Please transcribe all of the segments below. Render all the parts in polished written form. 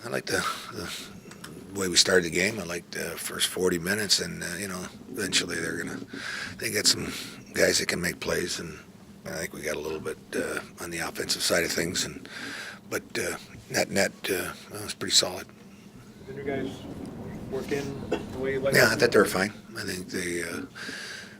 I like the way we started the game. I liked the first 40 minutes, and eventually they get some guys that can make plays, and I think we got a little bit on the offensive side of things, but net it was pretty solid. Did you guys work in the way you like? Yeah, I thought they were fine. I think they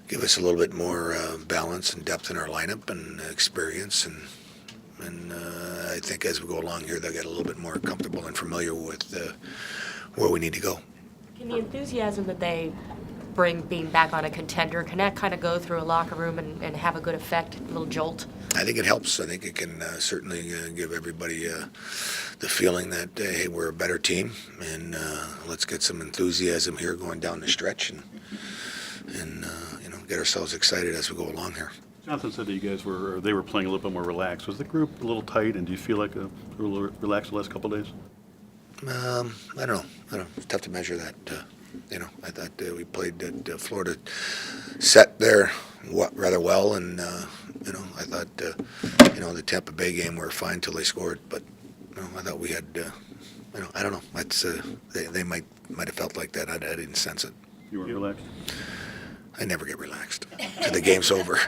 give us a little bit more balance and depth in our lineup and experience, and I think as we go along here, they'll get a little bit more comfortable and familiar with where we need to go. Can the enthusiasm that they bring being back on a contender, can that kind of go through a locker room and have a good effect, a little jolt? I think it helps. I think it can certainly give everybody the feeling that, hey, we're a better team, and let's get some enthusiasm here going down the stretch and get ourselves excited as we go along here. Jonathan said that you guys they were playing a little bit more relaxed. Was the group a little tight, and do you feel like a little relaxed the last couple of days? I don't know. It's tough to measure that. I thought we played at Florida set there rather well, and I thought the Tampa Bay game we were fine until they scored, but I thought we had I don't know. That's they might have felt like that. I didn't sense it. You weren't relaxed? I never get relaxed till the game's over.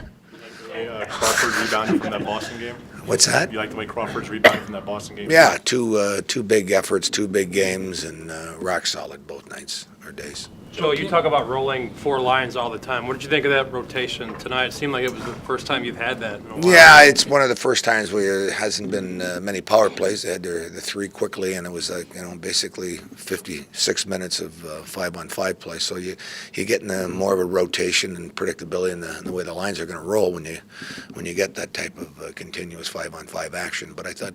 Crawford rebounded from that Boston game. What's that? You like the way Crawford's rebounded from that Boston game? Yeah, two big efforts, two big games, and rock solid both nights or days. Joel, you talk about rolling four lines all the time. What did you think of that rotation tonight? It seemed like it was the first time you've had that in a while. Yeah, it's one of the first times where there hasn't been many power plays. They had the three quickly, and it was like basically 56 minutes of 5-on-5 play. So you get more of a rotation and predictability in the way the lines are going to roll when you get that type of continuous 5-on-5 action. But I thought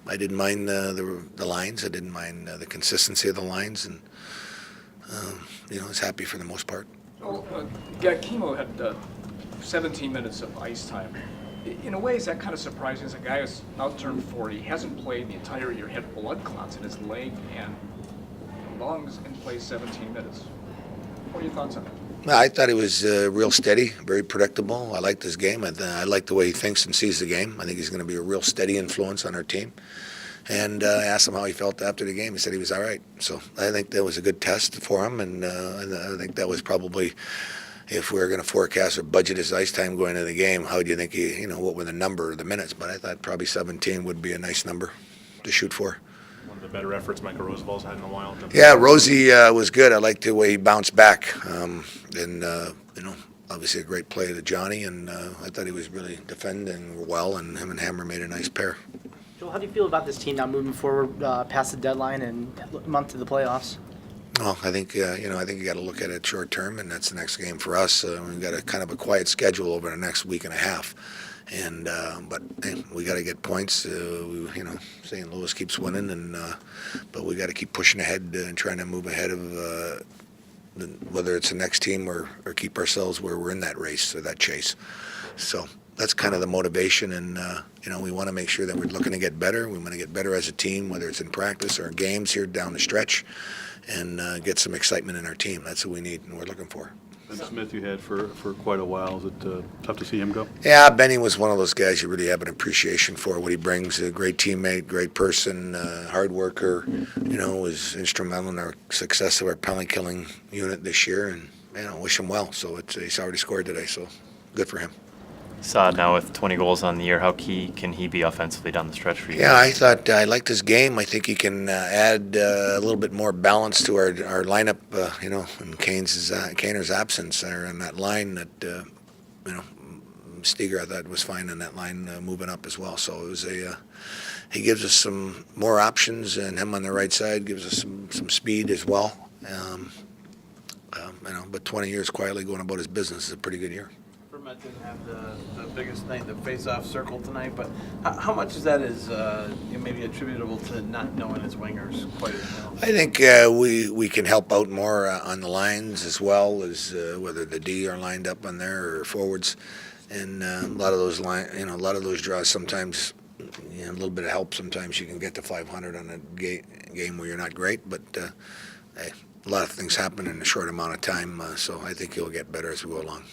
I didn't mind the lines. I didn't mind the consistency of the lines, and I was happy for the most part. Well, Chemo had 17 minutes of ice time. In a way, is that kind of surprising? As a guy who's now turned 40, hasn't played the entire year, had blood clots in his leg and lungs, and plays 17 minutes. What are your thoughts on that? I thought he was real steady, very predictable. I liked his game. I like the way he thinks and sees the game. I think he's going to be a real steady influence on our team. And I asked him how he felt after the game. He said he was all right. So I think that was a good test for him, and I think that was probably, if we were going to forecast or budget his ice time going into the game, how do you think what were the number of the minutes? But I thought probably 17 would be a nice number to shoot for. One of the better efforts Michael Roosevelt's had in a while. Yeah, Rosie was good. I liked the way he bounced back, obviously a great play to Johnny, and I thought he was really defending well, and him and Hammer made a nice pair. Joel, how do you feel about this team now moving forward past the deadline and a month to the playoffs? Well, I think you got to look at it short term, and that's the next game for us. We've got a kind of a quiet schedule over the next week and a half, and but hey, we got to get points. St. Louis keeps winning, but we got to keep pushing ahead and trying to move ahead of whether it's the next team or keep ourselves where we're in that race or that chase. So that's kind of the motivation, and we want to make sure that we're looking to get better. We want to get better as a team, whether it's in practice or in games here down the stretch, and get some excitement in our team. That's what we need and we're looking for. Ben Smith you had for quite a while. Is it tough to see him go? Yeah, Benny was one of those guys you really have an appreciation for what he brings. A great teammate, great person, hard worker. Was instrumental in our success of our penalty killing unit this year, and wish him well. So he's already scored today, so good for him. Saad now with 20 goals on the year. How key can he be offensively down the stretch for you? Yeah, I thought I liked his game. I think he can add a little bit more balance to our lineup. In Kaner's absence there on that line. That Steger I thought was fine on that line moving up as well. So it was he gives us some more options, and him on the right side gives us some speed as well. But 20 years quietly going about his business is a pretty good year. Met didn't have the biggest night, the face-off circle tonight, but how much of that is maybe attributable to not knowing his wingers quite as well? I think we can help out more on the lines as well as whether the D are lined up on there or forwards, and a lot of those draws sometimes. A little bit of help. Sometimes you can get to 500 on a game where you're not great, but hey, a lot of things happen in a short amount of time. So I think he'll get better as we go along.